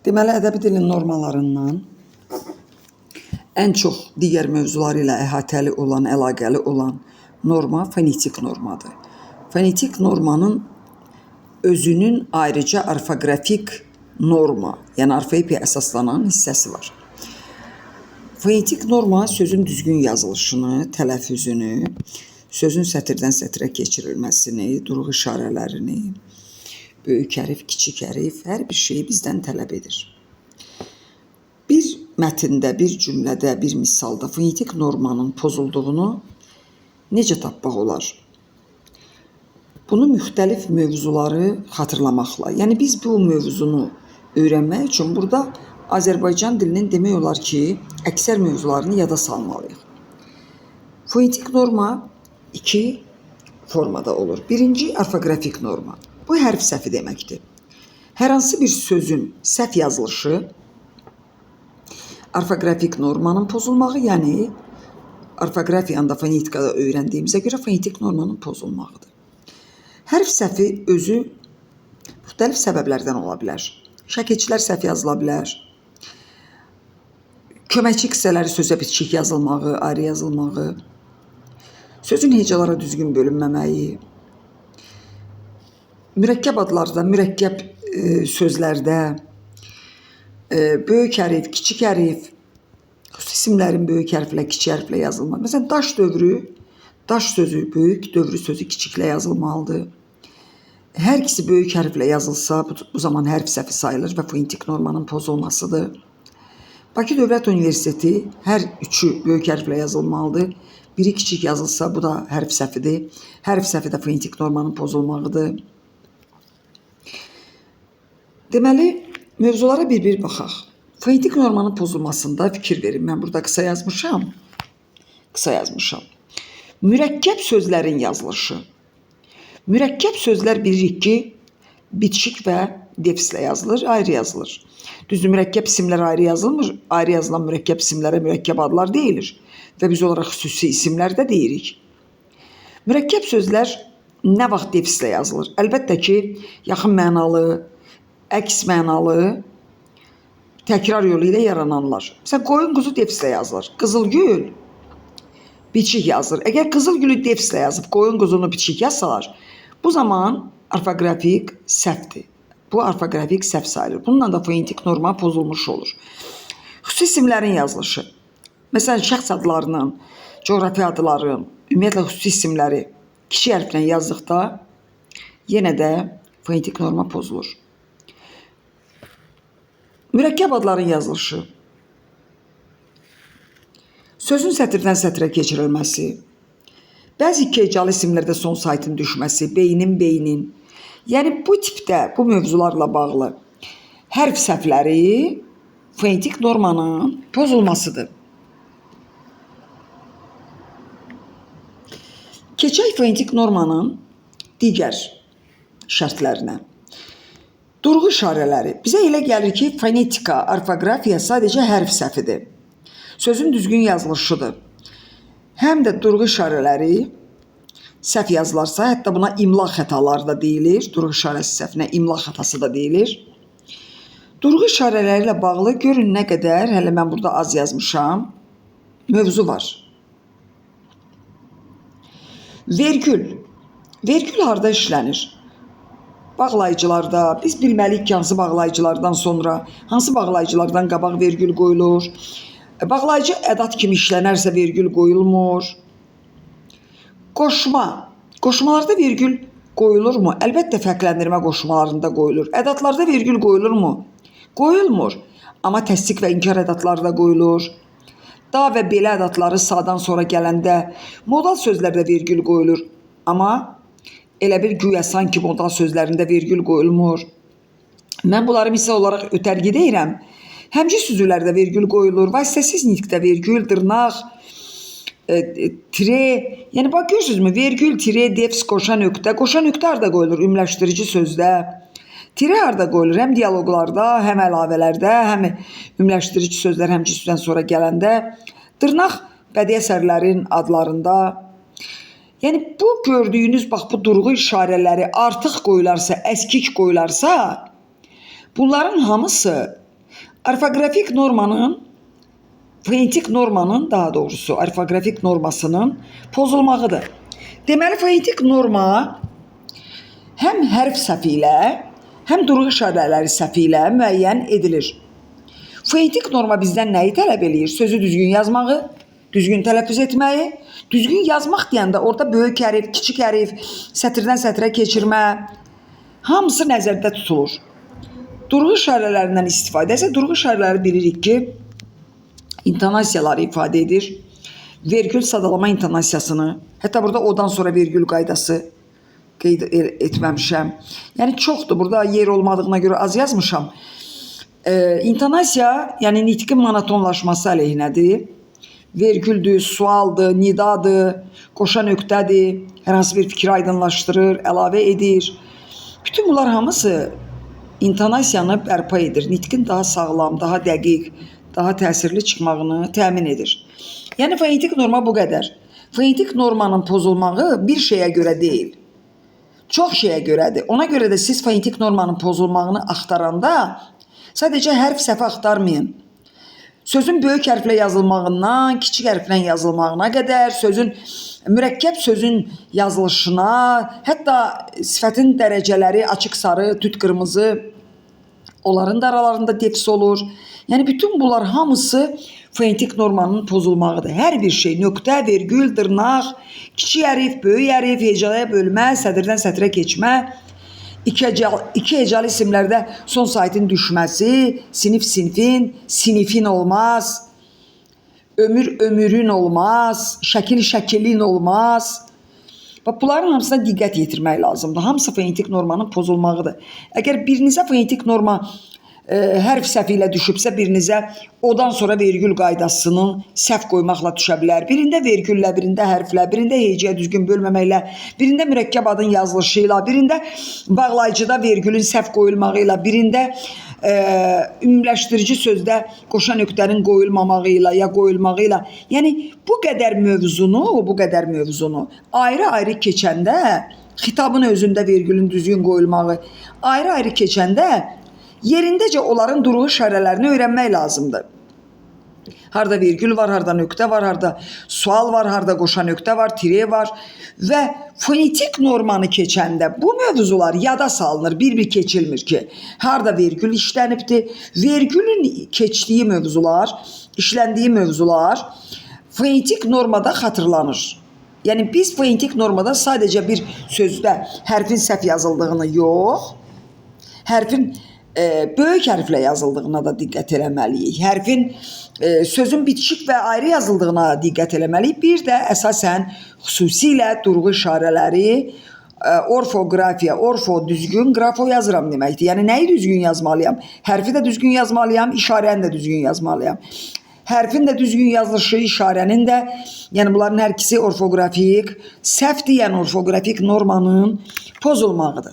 Deməli, ədəbi dilin normalarından ən çox digər mövzuları ilə əhatəli olan, əlaqəli olan norma fonetik normadır. Fonetik normanın özünün ayrıca orfoqrafik norma, yəni orfoepiya əsaslanan hissəsi var. Fonetik norma sözün düzgün yazılışını, tələffüzünü, sözün sətirdən sətrə keçirilməsini, durğu işarələrini, böyük hərf, kiçik hərf, hər bir şeyi bizdən tələb edir. Bir mətndə, bir cümlədə, bir misalda fonetik normanın pozulduğunu necə tapmaq olar? Bunu müxtəlif mövzuları xatırlamaqla, yəni biz bu mövzunu öyrənmək üçün burada Azərbaycan dilinin demək olar ki, əksər mövzularını yada salmalıyıq. Fonetik norma iki formada olur. Birinci, orfoqrafik norma. Bu hərf səhvi deməkdir. Hər hansı bir sözün səhv yazılışı orfoqrafik normanın pozulmağı, yəni orfoqrafiyanda, fonetikada öyrəndiyimizə görə fonetik normanın pozulmağıdır. Hərf səhvi özü müxtəlif səbəblərdən ola bilər. Şəkilçilər səhv yazıla bilər. Köməkçi hissələri sözə bitişik yazılmağı, ayrı yazılmağı, sözün hecalara düzgün bölünməməyi, mürəkkəb adlarda, mürəkkəb sözlərdə böyük hərf, kiçik hərf, xüsusi isimlərin böyük hərflə, kiçik hərflə yazılmalı. Məsələn, daş dövrü, daş sözü böyük, dövrü sözü kiçiklə yazılmalıdır. Hər ikisi böyük hərflə yazılsa, bu zaman hərf səhvi sayılır və fonetik normanın pozulmasıdır. Bakı Dövlət Universiteti hər üçü böyük hərflə yazılmalıdır. Biri kiçik yazılsa, bu da hərf səhvidir. Hərf səhvi də fonetik normanın pozulmağıdır. Deməli, mövzulara bir-bir baxaq. Fonetik normanın pozulmasında fikir verin. Mən burada qısa yazmışam. Mürəkkəb sözlərin yazılışı. Mürəkkəb sözlər bilirik ki, bitişik və defislə yazılır, ayrı yazılır. Düzdür, mürəkkəb isimlər ayrı yazılmır. Ayrı yazılan mürəkkəb isimlərə mürəkkəb adlar deyilir. Və biz olaraq xüsusi isimlər də deyirik. Mürəkkəb sözlər nə vaxt defislə yazılır? Əlbəttə ki, yaxın mənalı, əks mənalı, təkrar yolu ilə yarananlar. Məsələn, qoyun quzu defislə yazılır. Qızılgül bitişik yazılır. Əgər qızılgülü defislə yazıb qoyun quzunu bitişik yazsalar, bu zaman orfoqrafik səhvdir. Bu orfoqrafik səhv sayılır. Bununla da fonetik norma pozulmuş olur. Xüsusi isimlərin yazılışı. Məsələn, şəxs adlarının, coğrafi adların, ümumiyyətlə xüsusi isimləri kiçik hərflə yazdıqda yenə də fonetik norma pozulur. Mürəkkəb adların yazılışı. Sözün sətirdən sətrə keçirilməsi. Bəzi iki hecalı isimlərdə son saytın düşməsi, beynin. Yəni bu tipdə, bu mövzularla bağlı hərf səhvləri fonetik normanın pozulmasıdır. Keçək fonetik normanın digər şərtlərinə. Durğu işarələri. Bizə elə gəlir ki, fonetika, orfoqrafiya sadəcə hərf səhvidir. Sözün düzgün yazılışıdır. Həm də durğu işarələri səhv yazılarsa, hətta buna imla xətaları da deyilir. Durğu işarəsi səhvinə imla xətası da deyilir. Durğu işarələri ilə bağlı görün nə qədər, hələ mən burada az yazmışam, mövzu var. Vergül. Vergül harda işlənir? Bağlayıcılarda. Biz bilməliyik ki, hansı bağlayıcılardan sonra, hansı bağlayıcılardan qabaq vergül qoyulur. Bağlayıcı ədat kimi işlənərsə vergül qoyulmur. Qoşma. Qoşmalarda vergül qoyulurmu? Əlbəttə fərqləndirmə qoşmalarında qoyulur. Ədatlarda vergül qoyulurmu? Qoyulmur. Amma təsdiq və inkar ədatları da qoyulur. Da və belə ədatları sağdan sonra gələndə modal sözlərdə vergül qoyulur. Amma elə bir güya sanki modal sözlərində vergül qoyulmur. Mən bunları misal olaraq ötərgi deyirəm. Həmci süzülərdə vergül qoyulur. Vasitəsiz nitqdə vergül, dırnaq, tire. Yəni bax görürsünüzmü? Vergül, tire, defis, qoşa nöqtə. Qoşa nöqtə harda qoyulur? Ümləşdirici sözdə. Tire harda qoyulur? Həm dialoqlarda, həm əlavələrdə, həm ümləşdirici sözlər həmci süzdən sonra gələndə. Dırnaq bədii əsərlərin adlarında. Yəni bu gördüyünüz bax bu durğu işarələri artıq qoyularsa, əskik qoyularsa, bunların hamısı Orfoqrafik normanın, fonetik normanın daha doğrusu orfoqrafik normasının pozulmağıdır. Deməli, fonetik norma həm hərf səhvi ilə, həm durğu işarələri səhvi ilə müəyyən edilir. Fonetik norma bizdən nəyi tələb eləyir? Sözü düzgün yazmağı, düzgün tələffüz etməyi. Düzgün yazmaq deyəndə orada böyük hərf, kiçik hərf, sətirdən sətrə keçirmə, hamısı nəzərdə tutulur. Durğu işarələrindən istifadə isə durğu işarələri bilirik ki, intonasiyaları ifadə edir. Vergül sadalama intonasiyasını, hətta burada odan sonra vergül qaydası qeyd etməmişəm. Yəni çoxdur, burada yer olmadığına görə az yazmışam. İntonasiya, yəni nitqin monotonlaşması əleyhinədir. Vergüldür, sualdır, nidadır, qoşa nöqtədir, hər hansı bir fikri aydınlaşdırır, əlavə edir. Bütün bunlar hamısı intonasiyanı bərpa edir. Nitqin daha sağlam, daha dəqiq, daha təsirli çıxmağını təmin edir. Yəni fonetik norma bu qədər. Fonetik normanın pozulmağı bir şeyə görə deyil, çox şeyə görədir. Ona görə də siz fonetik normanın pozulmağını axtaranda sadəcə hərf səhvi axtarmayın. Sözün böyük hərflə yazılmağından kiçik hərflə yazılmağına qədər, sözün mürəkkəb sözün yazılışına, hətta sifətin dərəcələri açıq sarı, tüt qırmızı, onların da aralarında defis olur. Yəni bütün bunlar hamısı fonetik normanın pozulmağıdır. Hər bir şey, nöqtə, vergül, dırnaq, kiçik hərf, böyük hərf, hecaya bölmə, sətirdən sətrə keçmə, iki hecalı isimlərdə son saitin düşməsi, sinif sinfin, sinifin olmaz, ömür ömürün olmaz, şəkil şəkilin olmaz. Bunların hamısına diqqət yetirmək lazımdır. Hamısı fonetik normanın pozulmağıdır. Əgər birinizə fonetik norma hərf səhvi ilə düşübsə, birinizə odan sonra vergül qaydasının səhv qoymaqla düşə bilər. Birində vergüllə, birində hərflə, birində hecəyə düzgün bölməməklə, birində mürəkkəb adın yazılışı ilə, birində bağlayıcıda vergülün səhv qoyulmağı ilə, birində ümumiləşdirici sözdə qoşa nöqtənin qoyulmamağı ilə ya qoyulmağı ilə. Yəni bu qədər mövzunu ayrı-ayrı keçəndə, xitabın özündə vergülün düzgün qoyulmağı ayrı-ayrı keçəndə yerindəcə onların durğu işarələrini öyrənmək lazımdır. Harada vergül var, harada nöqtə var, harada sual var, harada qoşa nöqtə var, tire var və fonetik normanı keçəndə bu mövzular yada salınır, bir-bir keçilmir ki, harada vergül işlənibdir. Vergülün keçdiyi mövzular, işləndiyi mövzular fonetik normada xatırlanır. Yəni biz fonetik normada sadəcə bir sözdə hərfin səhv yazıldığını yox, hərfin böyük hərflə yazıldığına da diqqət eləməliyik. Hərfin sözün bitişik və ayrı yazıldığına diqqət eləməliyik. Bir də əsasən xüsusilə durğu işarələri, orfoqrafiya, orfo düzgün, qrafo yazıram deməkdir. Yəni nəyi düzgün yazmalıyam? Hərfi də düzgün yazmalıyam, işarəni də düzgün yazmalıyam. Hərfin də düzgün yazılışı, işarənin də, yəni bunların hər ikisi orfoqrafik, səhvdir, yəni orfoqrafik normanın pozulmağıdır.